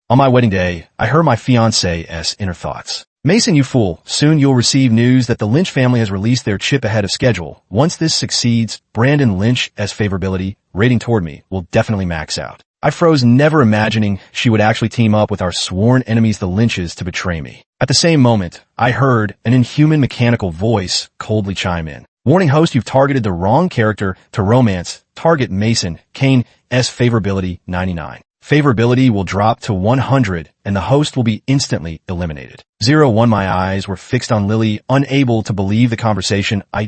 On my wedding day, I heard my fiancé's inner thoughts. Mason, you fool. Soon you'll receive news that the Lynch family has released their chip ahead of schedule. Once this succeeds, Brandon Lynch's favorability rating toward me will definitely max out. I froze, never imagining she would actually team up with our sworn enemies, the Lynches, to betray me. At the same moment, I heard an inhuman mechanical voice coldly chime in. Warning, host, you've targeted the wrong character to romance. Target Mason, Kane's favorability 99. Favorability will drop to 100 and the host will be instantly eliminated. 01. My eyes were fixed on Lily, unable to believe the conversation I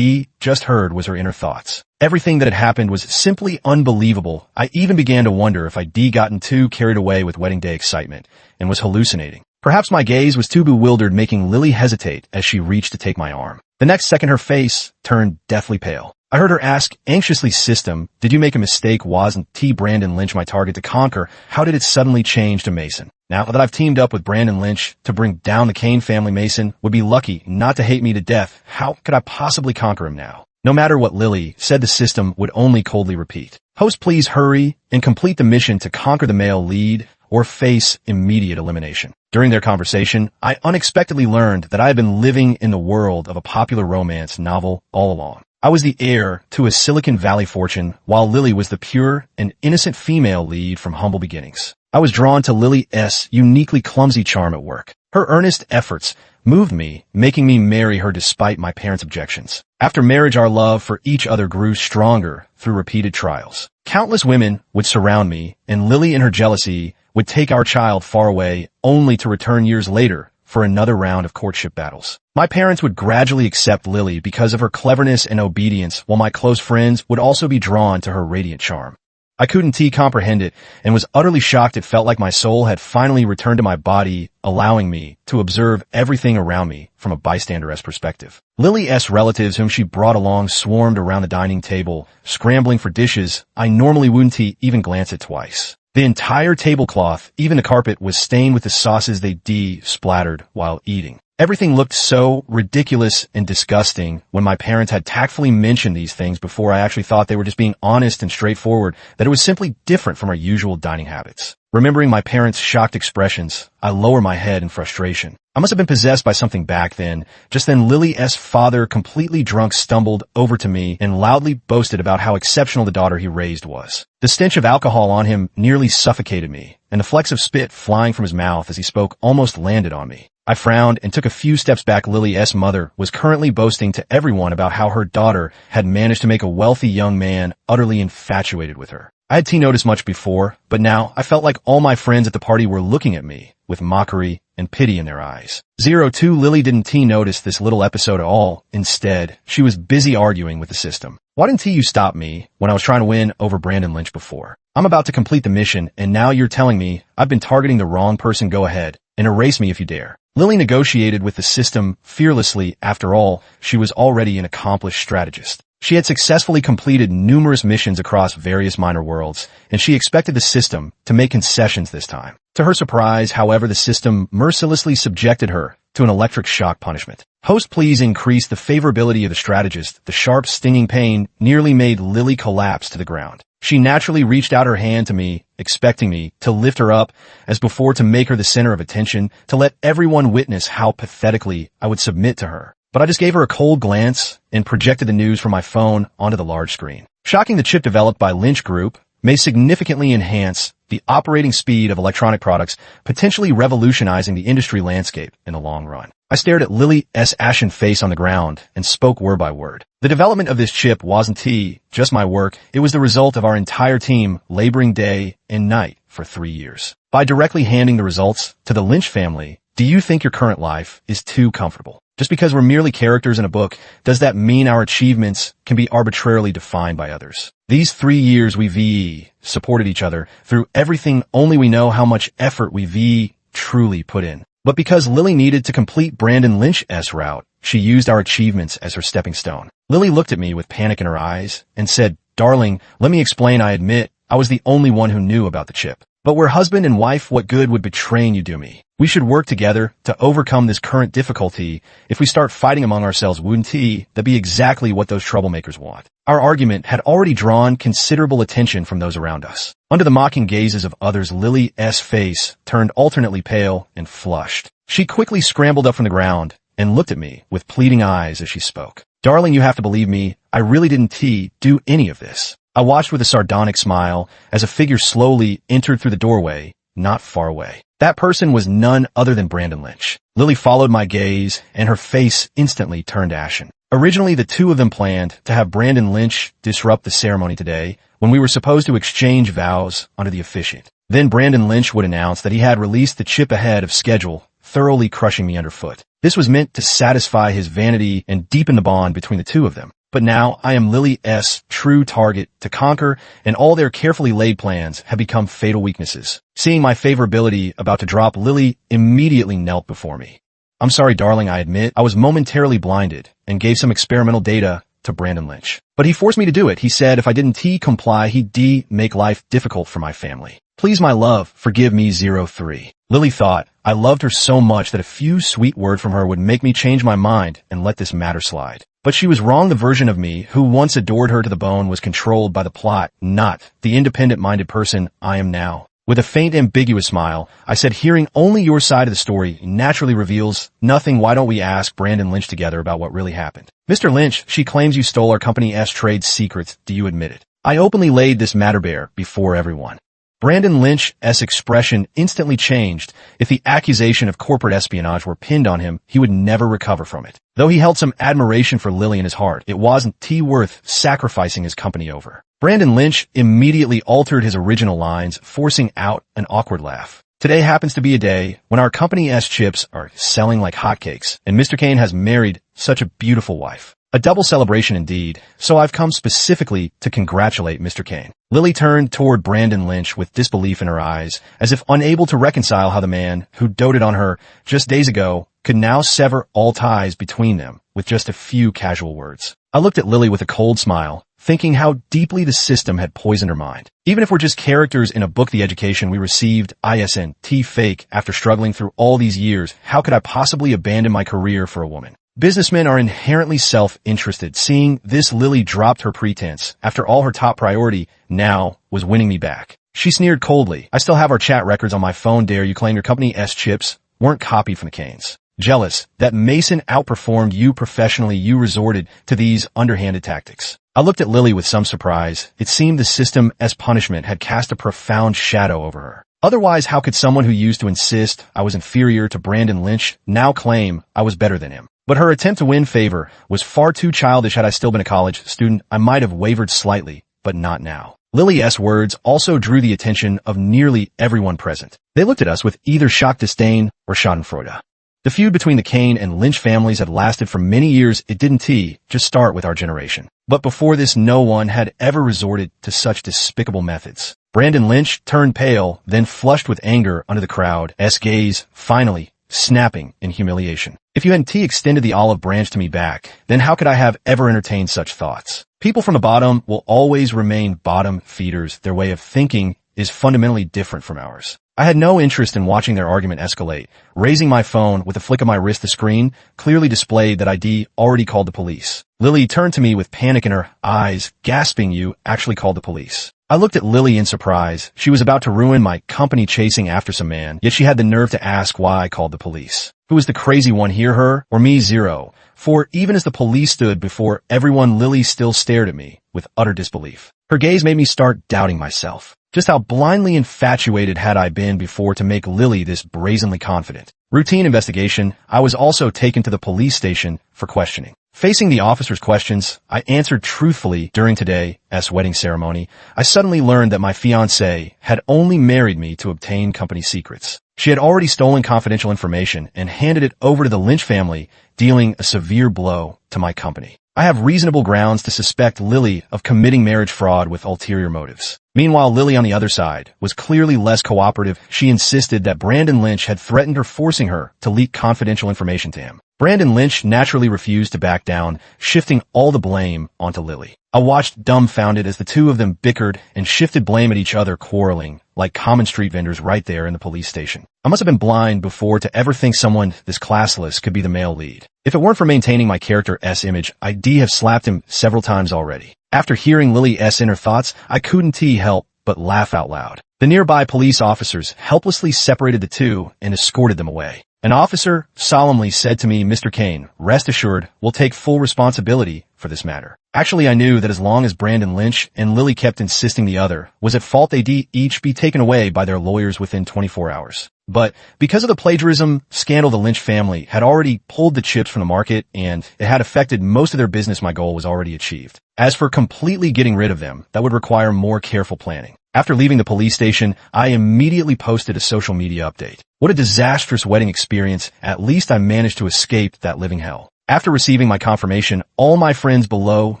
just heard was her inner thoughts. Everything that had happened was simply unbelievable. I even began to wonder if I'd gotten too carried away with wedding day excitement and was hallucinating. Perhaps my gaze was too bewildered, making Lily hesitate as she reached to take my arm. The next second, her face turned deathly pale. I heard her ask anxiously, "System, did you make a mistake? Wasn't Brandon Lynch my target to conquer? How did it suddenly change to Mason? Now that I've teamed up with Brandon Lynch to bring down the Kane family, Mason would be lucky not to hate me to death. How could I possibly conquer him now?" No matter what Lily said, the system would only coldly repeat, "Host, please hurry and complete the mission to conquer the male lead or face immediate elimination." During their conversation, I unexpectedly learned that I had been living in the world of a popular romance novel all along. I was the heir to a Silicon Valley fortune, while Lily was the pure and innocent female lead from humble beginnings. I was drawn to Lily's uniquely clumsy charm at work. Her earnest efforts moved me, making me marry her despite my parents' objections. After marriage, our love for each other grew stronger through repeated trials. Countless women would surround me, and Lily, in her jealousy, would take our child far away, only to return years later for another round of courtship battles. My parents would gradually accept Lily because of her cleverness and obedience, while my close friends would also be drawn to her radiant charm. I couldn't comprehend it and was utterly shocked. It felt like my soul had finally returned to my body, allowing me to observe everything around me from a bystander's perspective. Lily's relatives, whom she brought along, swarmed around the dining table, scrambling for dishes I normally wouldn't even glance at twice. The entire tablecloth, even the carpet, was stained with the sauces they splattered while eating. Everything looked so ridiculous and disgusting when my parents had tactfully mentioned these things before. I actually thought they were just being honest and straightforward, that it was simply different from our usual dining habits. Remembering my parents' shocked expressions, I lower my head in frustration. I must have been possessed by something back then. Just then, Lily's father, completely drunk, stumbled over to me and loudly boasted about how exceptional the daughter he raised was. The stench of alcohol on him nearly suffocated me, and the flecks of spit flying from his mouth as he spoke almost landed on me. I frowned and took a few steps back. Lily's mother was currently boasting to everyone about how her daughter had managed to make a wealthy young man utterly infatuated with her. I had noticed much before, but now I felt like all my friends at the party were looking at me with mockery and pity in their eyes. 02. Lily didn't notice this little episode at all. Instead, she was busy arguing with the system. "Why didn't you stop me when I was trying to win over Brandon Lynch before? I'm about to complete the mission, and now you're telling me I've been targeting the wrong person. Go ahead and erase me if you dare." Lily negotiated with the system fearlessly. After all, she was already an accomplished strategist. She had successfully completed numerous missions across various minor worlds, and she expected the system to make concessions this time. To her surprise, however, the system mercilessly subjected her to an electric shock punishment. "Host, please increase the favorability of the strategist." The sharp, stinging pain nearly made Lily collapse to the ground. She naturally reached out her hand to me, expecting me to lift her up as before, to make her the center of attention, to let everyone witness how pathetically I would submit to her. But I just gave her a cold glance and projected the news from my phone onto the large screen. Shocking, the chip developed by Lynch Group may significantly enhance the operating speed of electronic products, potentially revolutionizing the industry landscape in the long run. I stared at Lily's ashen face on the ground and spoke word by word. The development of this chip wasn't just my work. It was the result of our entire team laboring day and night for 3 years. By directly handing the results to the Lynch family, do you think your current life is too comfortable? Just because we're merely characters in a book, does that mean our achievements can be arbitrarily defined by others? These 3 years we supported each other through everything. Only we know how much effort we truly put in. But because Lily needed to complete Brandon Lynch's route, she used our achievements as her stepping stone. Lily looked at me with panic in her eyes and said, "Darling, let me explain. I admit I was the only one who knew about the chip. But we're husband and wife. What good would betraying you do me? We should work together to overcome this current difficulty. If we start fighting among ourselves, wouldn't that be exactly what those troublemakers want? Our argument had already drawn considerable attention from those around us. Under the mocking gazes of others, Lily's face turned alternately pale and flushed. She quickly scrambled up from the ground and looked at me with pleading eyes as she spoke. Darling, you have to believe me. I really didn't do any of this. I watched with a sardonic smile as a figure slowly entered through the doorway, not far away. That person was none other than Brandon Lynch. Lily followed my gaze, and her face instantly turned ashen. Originally, the two of them planned to have Brandon Lynch disrupt the ceremony today when we were supposed to exchange vows under the officiant. Then Brandon Lynch would announce that he had released the chip ahead of schedule, thoroughly crushing me underfoot. This was meant to satisfy his vanity and deepen the bond between the two of them. But now I am Lily's true target to conquer, and all their carefully laid plans have become fatal weaknesses. Seeing my favorability about to drop, Lily immediately knelt before me. I'm sorry, darling, I admit I was momentarily blinded and gave some experimental data to Brandon Lynch. But he forced me to do it. He said if I didn't comply, he'd make life difficult for my family. Please, my love, forgive me 03. Lily thought I loved her so much that a few sweet words from her would make me change my mind and let this matter slide. But she was wrong. The version of me who once adored her to the bone was controlled by the plot, not the independent-minded person I am now. With a faint, ambiguous smile, I said, hearing only your side of the story naturally reveals nothing. Why don't we ask Brandon Lynch together about what really happened? Mr. Lynch, she claims you stole our company's trade secrets. Do you admit it? I openly laid this matter bare before everyone. Brandon Lynch's expression instantly changed. If the accusation of corporate espionage were pinned on him, he would never recover from it. Though he held some admiration for Lily in his heart, it wasn't worth sacrificing his company over. Brandon Lynch immediately altered his original lines, forcing out an awkward laugh. Today happens to be a day when our company's chips are selling like hotcakes, and Mr. Kane has married such a beautiful wife. A double celebration indeed, so I've come specifically to congratulate Mr. Kane. Lily turned toward Brandon Lynch with disbelief in her eyes, as if unable to reconcile how the man who doted on her just days ago could now sever all ties between them with just a few casual words. I looked at Lily with a cold smile, thinking how deeply the system had poisoned her mind. Even if we're just characters in a book, the education we received isn't fake. After struggling through all these years, how could I possibly abandon my career for a woman? Businessmen are inherently self-interested. Seeing this, Lily dropped her pretense. After all, her top priority now was winning me back. She sneered coldly. I still have our chat records on my phone. Dare you claim your company's chips weren't copied from the Kanes? Jealous that Mason outperformed you professionally, you resorted to these underhanded tactics. I looked at Lily with some surprise. It seemed the system as punishment had cast a profound shadow over her. Otherwise, how could someone who used to insist I was inferior to Brandon Lynch now claim I was better than him? But her attempt to win favor was far too childish. Had I still been a college student, I might have wavered slightly, but not now. Lily's words also drew the attention of nearly everyone present. They looked at us with either shocked disdain or schadenfreude. The feud between the Kane and Lynch families had lasted for many years. It didn't just start with our generation. But before this, no one had ever resorted to such despicable methods. Brandon Lynch turned pale, then flushed with anger under the crowd's gaze, finally snapping in humiliation. If you hadn't extended the olive branch to me back, then how could I have ever entertained such thoughts? People from the bottom will always remain bottom feeders. Their way of thinking is fundamentally different from ours. I had no interest in watching their argument escalate. Raising my phone with a flick of my wrist, the screen clearly displayed that I'd already called the police. Lily turned to me with panic in her eyes, gasping, "You actually called the police?" I looked at Lily in surprise. She was about to ruin my company chasing after some man, yet she had the nerve to ask why I called the police. Who was the crazy one here, her or me? 0. For even as the police stood before everyone, Lily still stared at me with utter disbelief. Her gaze made me start doubting myself. Just how blindly infatuated had I been before to make Lily this brazenly confident? Routine investigation. I was also taken to the police station for questioning. Facing the officer's questions, I answered truthfully. During today's wedding ceremony, I suddenly learned that my fiancée had only married me to obtain company secrets. She had already stolen confidential information and handed it over to the Lynch family, dealing a severe blow to my company. I have reasonable grounds to suspect Lily of committing marriage fraud with ulterior motives. Meanwhile, Lily on the other side was clearly less cooperative. She insisted that Brandon Lynch had threatened her, forcing her to leak confidential information to him. Brandon Lynch naturally refused to back down, shifting all the blame onto Lily. I watched dumbfounded as the two of them bickered and shifted blame at each other, quarreling like common street vendors right there in the police station. I must have been blind before to ever think someone this classless could be the male lead. If it weren't for maintaining my character's image, I'd have slapped him several times already. After hearing Lily's inner thoughts, I couldn't help but laugh out loud. The nearby police officers helplessly separated the two and escorted them away. An officer solemnly said to me, "Mr. Kane, rest assured, we'll take full responsibility for this matter." Actually, I knew that as long as Brandon Lynch and Lily kept insisting the other was at fault, they'd each be taken away by their lawyers within 24 hours. But because of the plagiarism scandal, the Lynch family had already pulled the chips from the market and it had affected most of their business. My goal was already achieved. As for completely getting rid of them, that would require more careful planning. After leaving the police station, I immediately posted a social media update. What a disastrous wedding experience. At least I managed to escape that living hell. After receiving my confirmation, all my friends below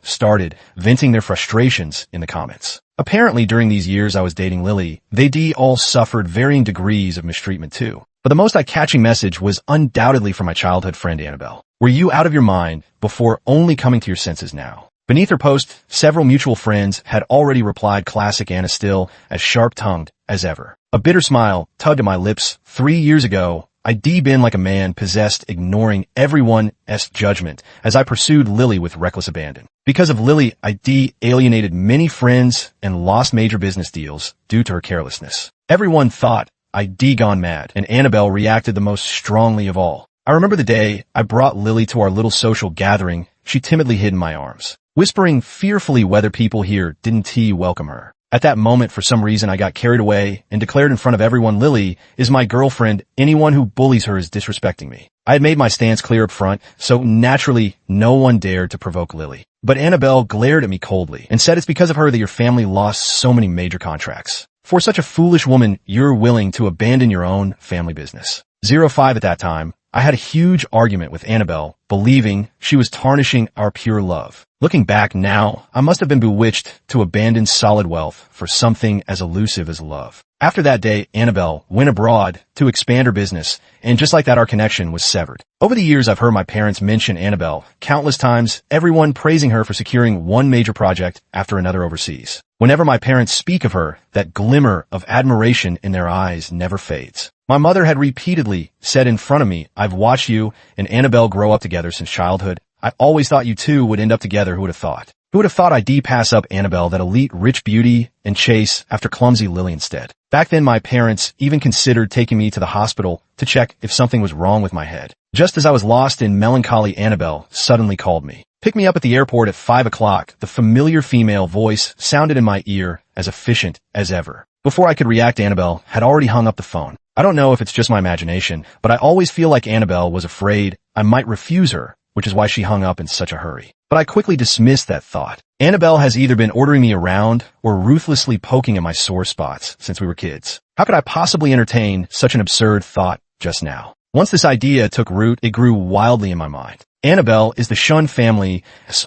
started venting their frustrations in the comments. Apparently, during these years I was dating Lily, they all suffered varying degrees of mistreatment too. But the most eye-catching message was undoubtedly from my childhood friend Annabelle. Were you out of your mind before, only coming to your senses now? Beneath her post, several mutual friends had already replied, "Classic Anna, still as sharp-tongued as ever." A bitter smile tugged at my lips. 3 years ago, I'd been like a man possessed, ignoring everyone's judgment as I pursued Lily with reckless abandon. Because of Lily, I alienated many friends and lost major business deals due to her carelessness. Everyone thought I'd gone mad, and Annabelle reacted the most strongly of all. I remember the day I brought Lily to our little social gathering. She timidly hid in my arms, whispering fearfully whether people here didn't welcome her. At that moment, for some reason, I got carried away and declared in front of everyone, "Lily is my girlfriend. Anyone who bullies her is disrespecting me." I had made my stance clear up front, so naturally, no one dared to provoke Lily. But Annabelle glared at me coldly and said, "It's because of her that your family lost so many major contracts. For such a foolish woman, you're willing to abandon your own family business." 05 at that time, I had a huge argument with Annabelle, believing she was tarnishing our pure love. Looking back now, I must have been bewitched to abandon solid wealth for something as elusive as love. After that day, Annabelle went abroad to expand her business, and just like that, our connection was severed. Over the years, I've heard my parents mention Annabelle countless times, everyone praising her for securing one major project after another overseas. Whenever my parents speak of her, that glimmer of admiration in their eyes never fades. My mother had repeatedly said in front of me, "I've watched you and Annabelle grow up together since childhood. I always thought you two would end up together. Who would have thought? Who would have thought I'd pass up Annabelle, that elite rich beauty, and chase after clumsy Lily instead?" Back then, my parents even considered taking me to the hospital to check if something was wrong with my head. Just as I was lost in melancholy, Annabelle suddenly called me. Picked me up at the airport at 5 o'clock. The familiar female voice sounded in my ear as efficient as ever. Before I could react, Annabelle had already hung up the phone. I don't know if it's just my imagination, but I always feel like Annabelle was afraid I might refuse her, which is why she hung up in such a hurry. But I quickly dismissed that thought. Annabelle has either been ordering me around or ruthlessly poking at my sore spots since we were kids. How could I possibly entertain such an absurd thought just now? Once this idea took root, it grew wildly in my mind. Annabelle is the shunned family's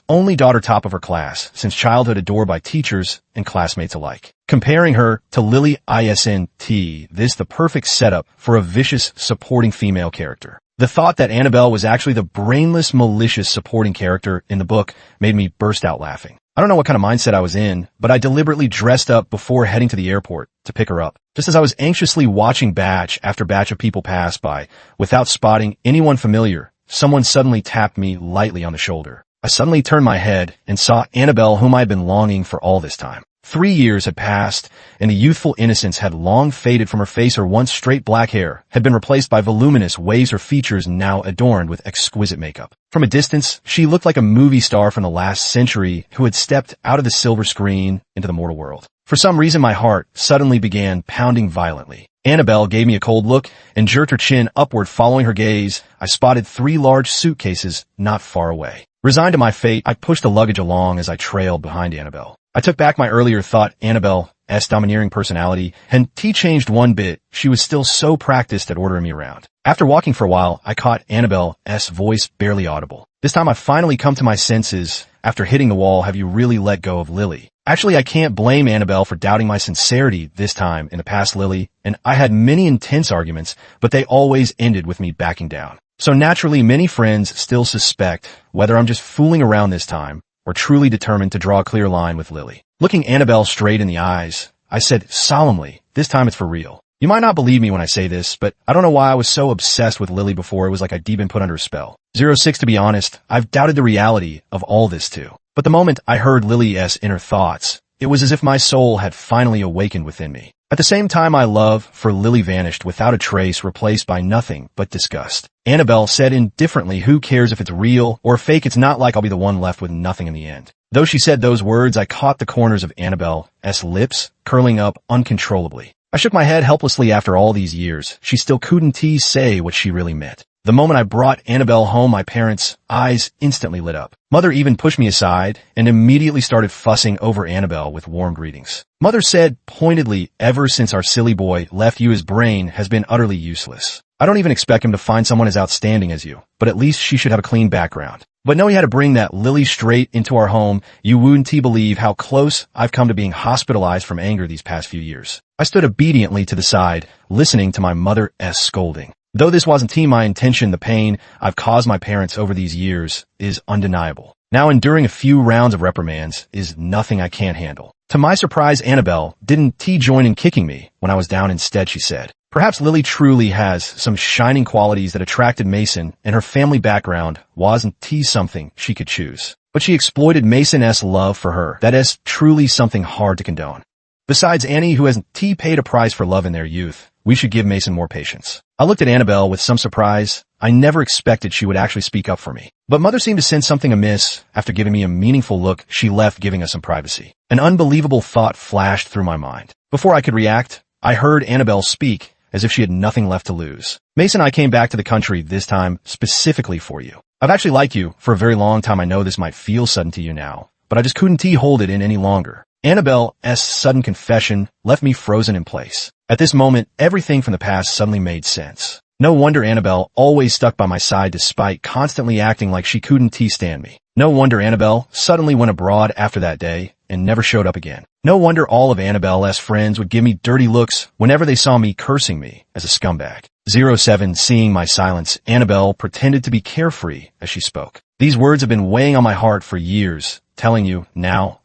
only daughter, top of her class, since childhood, adored by teachers and classmates alike. Comparing her to Lily isn't this the perfect setup for a vicious supporting female character. The thought that Annabelle was actually the brainless, malicious supporting character in the book made me burst out laughing. I don't know what kind of mindset I was in, but I deliberately dressed up before heading to the airport to pick her up. Just as I was anxiously watching batch after batch of people pass by without spotting anyone familiar, someone suddenly tapped me lightly on the shoulder. I suddenly turned my head and saw Annabelle, whom I had been longing for all this time. 3 years had passed, and the youthful innocence had long faded from her face. Her once straight black hair had been replaced by voluminous waves, her features now adorned with exquisite makeup. From a distance, she looked like a movie star from the last century who had stepped out of the silver screen into the mortal world. For some reason, my heart suddenly began pounding violently. Annabelle gave me a cold look and jerked her chin upward. Following her gaze, I spotted 3 large suitcases not far away. Resigned to my fate, I pushed the luggage along as I trailed behind Annabelle. I took back my earlier thought. Annabelle's domineering personality hadn't changed one bit. She was still so practiced at ordering me around. After walking for a while, I caught Annabelle's voice barely audible. This time I finally come to my senses after hitting the wall. "Have you really let go of Lily?" Actually, I can't blame Annabelle for doubting my sincerity this time. In the past, Lily and I had many intense arguments, but they always ended with me backing down. So naturally, many friends still suspect whether I'm just fooling around this time or truly determined to draw a clear line with Lily. Looking Annabelle straight in the eyes, I said solemnly, this time it's for real. You might not believe me when I say this, but I don't know why I was so obsessed with Lily before. It was like I'd been put under a spell. 06, to be honest, I've doubted the reality of all this too. But the moment I heard Lily's inner thoughts, it was as if my soul had finally awakened within me. At the same time, my love for Lily vanished without a trace, replaced by nothing but disgust. Annabelle said indifferently, who cares if it's real or fake? It's not like I'll be the one left with nothing in the end. Though she said those words, I caught the corners of Annabelle's lips curling up uncontrollably. I shook my head helplessly. After all these years, she still couldn't say what she really meant. The moment I brought Annabelle home, my parents' eyes instantly lit up. Mother even pushed me aside and immediately started fussing over Annabelle with warm greetings. Mother said pointedly, ever since our silly boy left you, his brain has been utterly useless. I don't even expect him to find someone as outstanding as you, but at least she should have a clean background. But no, he had to bring that Lily straight into our home. You wouldn't believe how close I've come to being hospitalized from anger these past few years. I stood obediently to the side, listening to my mother's scolding. Though this wasn't my intention, the pain I've caused my parents over these years is undeniable. Now enduring a few rounds of reprimands is nothing I can't handle. To my surprise, Annabelle didn't join in kicking me when I was down. Instead, she said, perhaps Lily truly has some shining qualities that attracted Mason, and her family background wasn't something she could choose. But she exploited Mason's love for her. That is truly something hard to condone. Besides Annie, who hasn't paid a price for love in their youth, we should give Mason more patience. I looked at Annabelle with some surprise. I never expected she would actually speak up for me. But Mother seemed to sense something amiss. After giving me a meaningful look, she left, giving us some privacy. An unbelievable thought flashed through my mind. Before I could react, I heard Annabelle speak as if she had nothing left to lose. Mason, I came back to the country this time specifically for you. I've actually liked you for a very long time. I know this might feel sudden to you now, but I just couldn't hold it in any longer. Annabelle's sudden confession left me frozen in place. At this moment, everything from the past suddenly made sense. No wonder Annabelle always stuck by my side despite constantly acting like she couldn't stand me. No wonder Annabelle suddenly went abroad after that day and never showed up again. No wonder all of Annabelle's friends would give me dirty looks whenever they saw me, cursing me as a scumbag. 07, seeing my silence, Annabelle pretended to be carefree as she spoke. These words have been weighing on my heart for years, telling you now,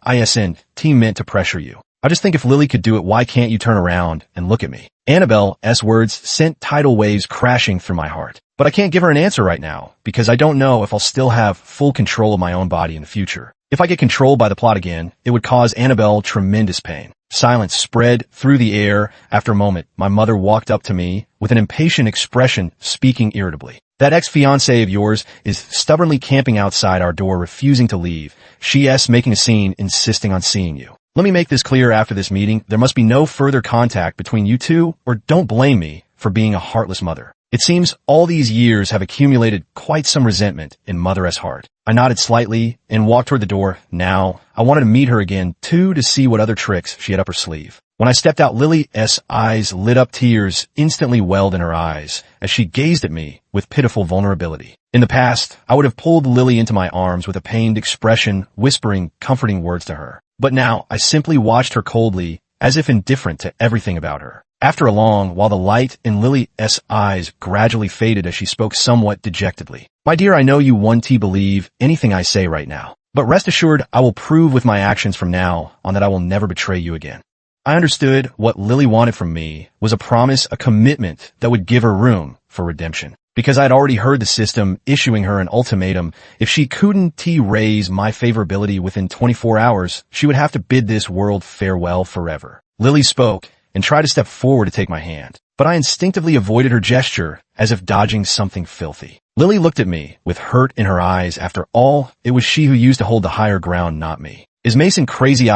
team meant to pressure you. I just think if Lily could do it, why can't you turn around and look at me? Annabelle's words sent tidal waves crashing through my heart. But I can't give her an answer right now, because I don't know if I'll still have full control of my own body in the future. If I get controlled by the plot again, it would cause Annabelle tremendous pain. Silence spread through the air. After a moment, my mother walked up to me with an impatient expression, speaking irritably. That ex-fiancé of yours is stubbornly camping outside our door, refusing to leave. She's making a scene, insisting on seeing you. Let me make this clear. After this meeting, there must be no further contact between you two, or don't blame me for being a heartless mother. It seems all these years have accumulated quite some resentment in Mother's heart. I nodded slightly and walked toward the door. Now, I wanted to meet her again, too, to see what other tricks she had up her sleeve. When I stepped out, Lily's eyes lit up. Tears instantly welled in her eyes as she gazed at me with pitiful vulnerability. In the past, I would have pulled Lily into my arms with a pained expression, whispering comforting words to her. But now, I simply watched her coldly, as if indifferent to everything about her. After a long while, the light in Lily's eyes gradually faded as she spoke somewhat dejectedly. My dear, I know you won't believe anything I say right now, but rest assured I will prove with my actions from now on that I will never betray you again. I understood what Lily wanted from me was a promise, a commitment that would give her room for redemption. Because I'd already heard the system issuing her an ultimatum. If she couldn't raise my favorability within 24 hours, she would have to bid this world farewell forever. Lily spoke and tried to step forward to take my hand, but I instinctively avoided her gesture as if dodging something filthy. Lily looked at me with hurt in her eyes. After all, it was she who used to hold the higher ground, not me. Is Mason crazy?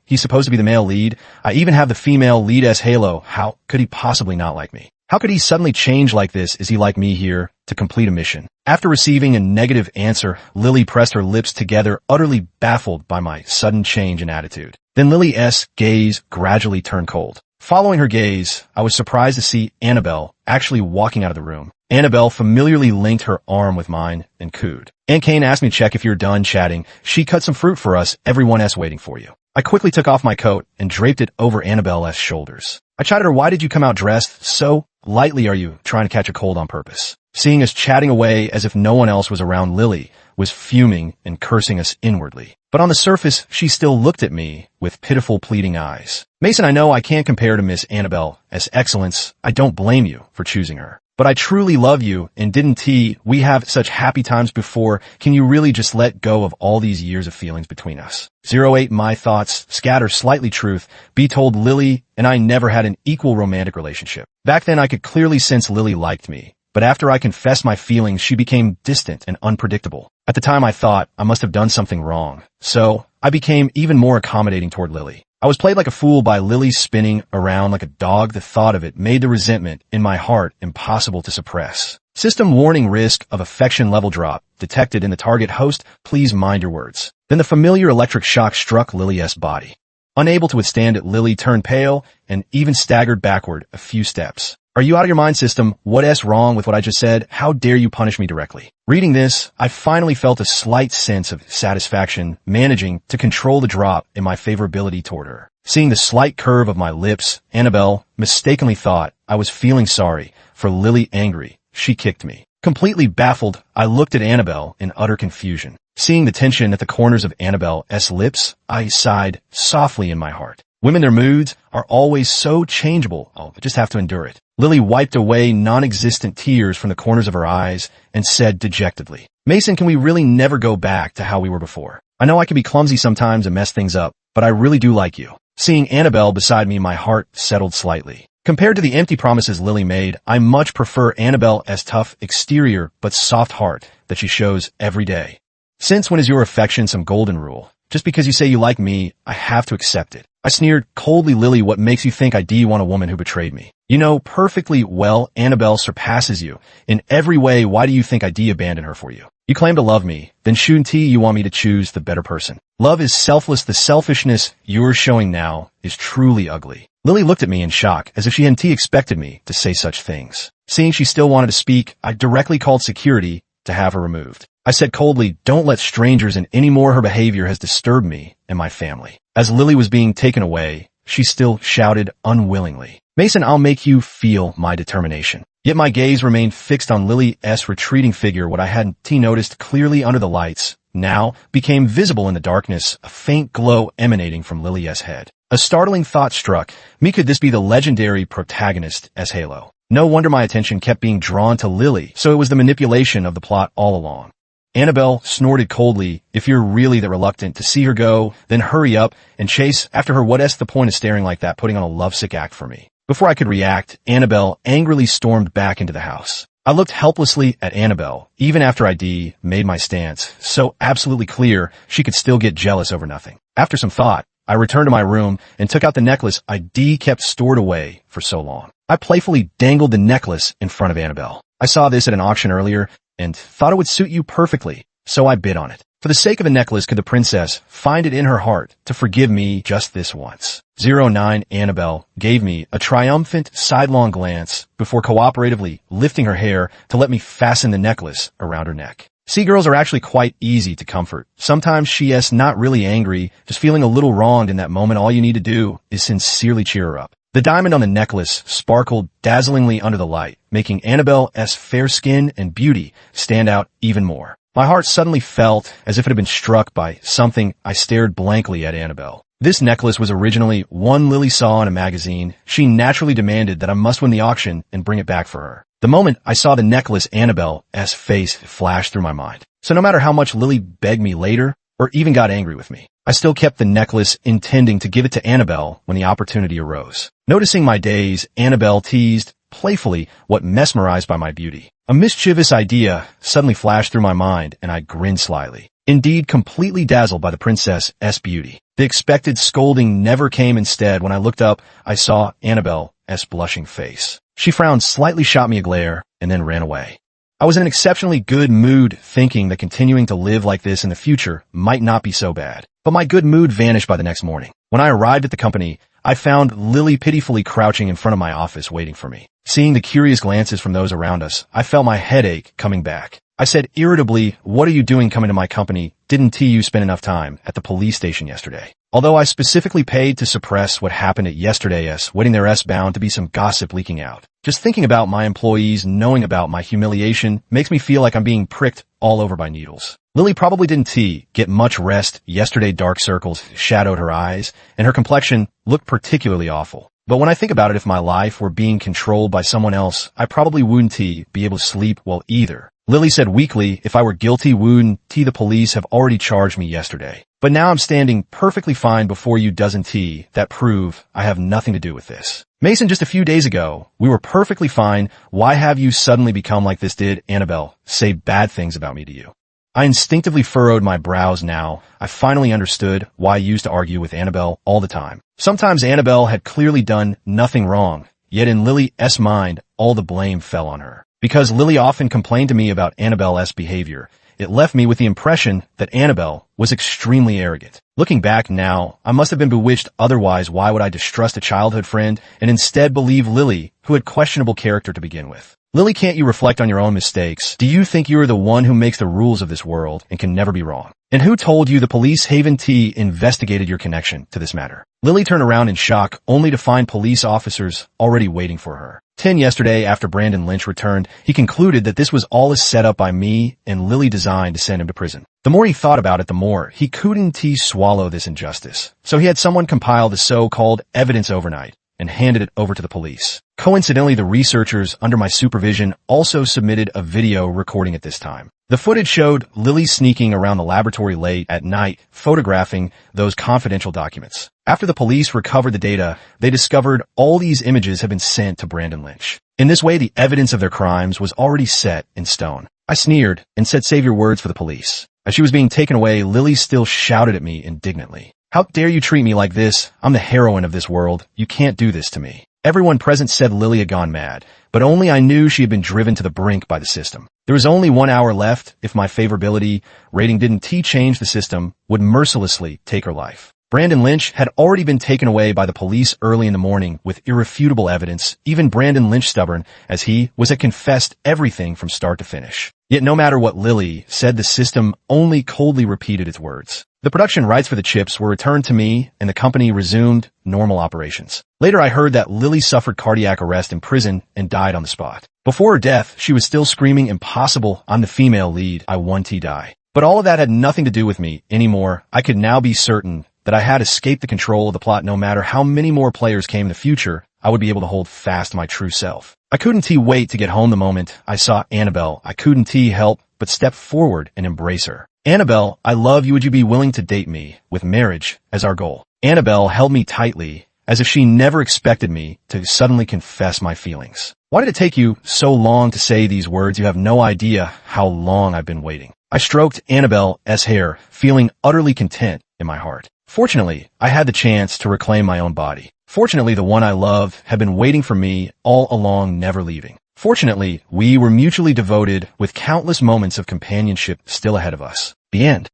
He's supposed to be the male lead. I even have the female lead's halo. How could he possibly not like me? How could he suddenly change like this? Is he like me here to complete a mission? After receiving a negative answer, Lily pressed her lips together, utterly baffled by my sudden change in attitude. Then Lily's gaze gradually turned cold. Following her gaze, I was surprised to see Annabelle actually walking out of the room. Annabelle familiarly linked her arm with mine and cooed. Aunt Kane asked me to check if you're done chatting. She cut some fruit for us. Everyone else waiting for you. I quickly took off my coat and draped it over Annabelle's shoulders. I chided her, "Why did you come out dressed so lightly? Are you trying to catch a cold on purpose?" Seeing us chatting away as if no one else was around, Lily was fuming and cursing us inwardly. But on the surface, she still looked at me with pitiful, pleading eyes. "Mason, I know I can't compare to Miss Annabelle's excellence. I don't blame you for choosing her. But I truly love you, and didn't we have such happy times before? Can you really just let go of all these years of feelings between us?" 08 My thoughts, scatter slightly truth, be told Lily and I never had an equal romantic relationship. Back then I could clearly sense Lily liked me, but after I confessed my feelings, she became distant and unpredictable. At the time I thought I must have done something wrong, so I became even more accommodating toward Lily. I was played like a fool by Lily spinning around like a dog. The thought of it made the resentment in my heart impossible to suppress. System warning: risk of affection level drop detected in the target host. Please mind your words. Then the familiar electric shock struck Lily's body. Unable to withstand it, Lily turned pale and even staggered backward a few steps. "Are you out of your mind, system? What's wrong with what I just said? How dare you punish me directly?" Reading this, I finally felt a slight sense of satisfaction, managing to control the drop in my favorability toward her. Seeing the slight curve of my lips, Annabelle mistakenly thought I was feeling sorry for Lily. Angry, she kicked me. Completely baffled, I looked at Annabelle in utter confusion. Seeing the tension at the corners of Annabelle's lips, I sighed softly in my heart. Women, their moods are always so changeable. I'll just have to endure it. Lily wiped away non-existent tears from the corners of her eyes and said dejectedly, "Mason, can we really never go back to how we were before? I know I can be clumsy sometimes and mess things up, but I really do like you." Seeing Annabelle beside me, my heart settled slightly. Compared to the empty promises Lily made, I much prefer Annabelle's tough exterior but soft heart that she shows every day. "Since when is your affection some golden rule? Just because you say you like me, I have to accept it." I sneered coldly. "Lily, what makes you think I do want a woman who betrayed me? You know perfectly well Annabelle surpasses you in every way. Why do you think I abandon her for you? You claim to love me, then shouldn't you want me to choose the better person? Love is selfless. The selfishness you're showing now is truly ugly." Lily looked at me in shock, as if she hadn't expected me to say such things. Seeing she still wanted to speak, I directly called security to have her removed. I said coldly, "Don't let strangers in anymore. Her behavior has disturbed me and my family." As Lily was being taken away, she still shouted unwillingly, "Mason, I'll make you feel my determination." Yet my gaze remained fixed on Lily's retreating figure. What I hadn't noticed clearly under the lights now became visible in the darkness, a faint glow emanating from Lily's head. A startling thought struck me. Could this be the legendary protagonist as Halo? No wonder my attention kept being drawn to Lily. So it was the manipulation of the plot all along. Annabelle snorted coldly, "If you're really that reluctant to see her go, then hurry up and chase after her. What's the point of staring like that, putting on a lovesick act for me?" Before I could react, Annabelle angrily stormed back into the house. I looked helplessly at Annabelle, even after I made my stance so absolutely clear she could still get jealous over nothing. After some thought, I returned to my room and took out the necklace I kept stored away for so long. I playfully dangled the necklace in front of Annabelle. "I saw this at an auction earlier and thought it would suit you perfectly, so I bid on it. For the sake of the necklace, could the princess find it in her heart to forgive me just this once?" 09 Annabelle gave me a triumphant sidelong glance before cooperatively lifting her hair to let me fasten the necklace around her neck. See, girls are actually quite easy to comfort. Sometimes she's not really angry, just feeling a little wronged in that moment. All you need to do is sincerely cheer her up. The diamond on the necklace sparkled dazzlingly under the light, making Annabelle's fair skin and beauty stand out even more. My heart suddenly felt as if it had been struck by something. I stared blankly at Annabelle. This necklace was originally one Lily saw in a magazine. She naturally demanded that I must win the auction and bring it back for her. The moment I saw the necklace, Annabelle's face flashed through my mind. So no matter how much Lily begged me later, or even got angry with me, I still kept the necklace, intending to give it to Annabelle when the opportunity arose. Noticing my daze, Annabelle teased playfully, what mesmerized by my beauty. A mischievous idea suddenly flashed through my mind, and I grinned slyly. Indeed, completely dazzled by the princess's beauty. The expected scolding never came. Instead, when I looked up, I saw Annabelle's blushing face. She frowned slightly, shot me a glare, and then ran away. I was in an exceptionally good mood, thinking that continuing to live like this in the future might not be so bad. But my good mood vanished by the next morning. When I arrived at the company, I found Lily pitifully crouching in front of my office waiting for me. Seeing the curious glances from those around us, I felt my headache coming back. I said irritably, "What are you doing coming to my company? Didn't you spend enough time at the police station yesterday?" Although I specifically paid to suppress what happened at yesterday's wedding, there's bound to be some gossip leaking out. Just thinking about my employees knowing about my humiliation makes me feel like I'm being pricked all over by needles. Lily probably didn't get much rest yesterday. Dark circles shadowed her eyes, and her complexion looked particularly awful. But when I think about it, if my life were being controlled by someone else, I probably wouldn't be able to sleep well either. Lily said weakly, "If I were guilty, wouldn't the police have already charged me yesterday? But now I'm standing perfectly fine before you. Doesn't that prove I have nothing to do with this? Mason, just a few days ago, we were perfectly fine. Why have you suddenly become like this? Did Annabelle say bad things about me to you?" I instinctively furrowed my brows now. I finally understood why I used to argue with Annabelle all the time. Sometimes Annabelle had clearly done nothing wrong, yet in Lily's mind, all the blame fell on her. Because Lily often complained to me about Annabelle's behavior, it left me with the impression that Annabelle was extremely arrogant. Looking back now, I must have been bewitched. Otherwise, why would I distrust a childhood friend and instead believe Lily, who had questionable character to begin with? Lily, can't you reflect on your own mistakes? Do you think you are the one who makes the rules of this world and can never be wrong? And who told you the police haven't investigated your connection to this matter? Lily turned around in shock, only to find police officers already waiting for her. Yesterday, after Brandon Lynch returned, he concluded that this was all set up by me and Lily designed to send him to prison. The more he thought about it, the more he couldn't swallow this injustice. So he had someone compile the so-called evidence overnight and handed it over to the police. Coincidentally, the researchers under my supervision also submitted a video recording at this time. The footage showed Lily sneaking around the laboratory late at night, photographing those confidential documents. After the police recovered the data, they discovered all these images had been sent to Brandon Lynch. In this way, the evidence of their crimes was already set in stone. I sneered and said, "Save your words for the police." As she was being taken away, Lily still shouted at me indignantly. "How dare you treat me like this? I'm the heroine of this world. You can't do this to me." Everyone present said Lily had gone mad, but only I knew she had been driven to the brink by the system. There was only 1 hour left. If my favorability rating didn't change, the system would mercilessly take her life. Brandon Lynch had already been taken away by the police early in the morning with irrefutable evidence. Even Brandon Lynch, stubborn as he was, had confessed everything from start to finish. Yet no matter what Lily said, the system only coldly repeated its words. The production rights for the chips were returned to me, and the company resumed normal operations. Later, I heard that Lily suffered cardiac arrest in prison and died on the spot. Before her death, she was still screaming, "Impossible, I'm the female lead, I want to die." But all of that had nothing to do with me anymore. I could now be certain that I had escaped the control of the plot. No matter how many more players came in the future, I would be able to hold fast to my true self. I couldn't wait to get home. The moment I saw Annabelle, I couldn't help but step forward and embrace her. "Annabelle, I love you. Would you be willing to date me, with marriage as our goal?" Annabelle held me tightly, as if she never expected me to suddenly confess my feelings. "Why did it take you so long to say these words? You have no idea how long I've been waiting." I stroked Annabelle's hair, feeling utterly content in my heart. Fortunately, I had the chance to reclaim my own body. Fortunately, the one I loved had been waiting for me all along, never leaving. Fortunately, we were mutually devoted with countless moments of companionship still ahead of us. The end.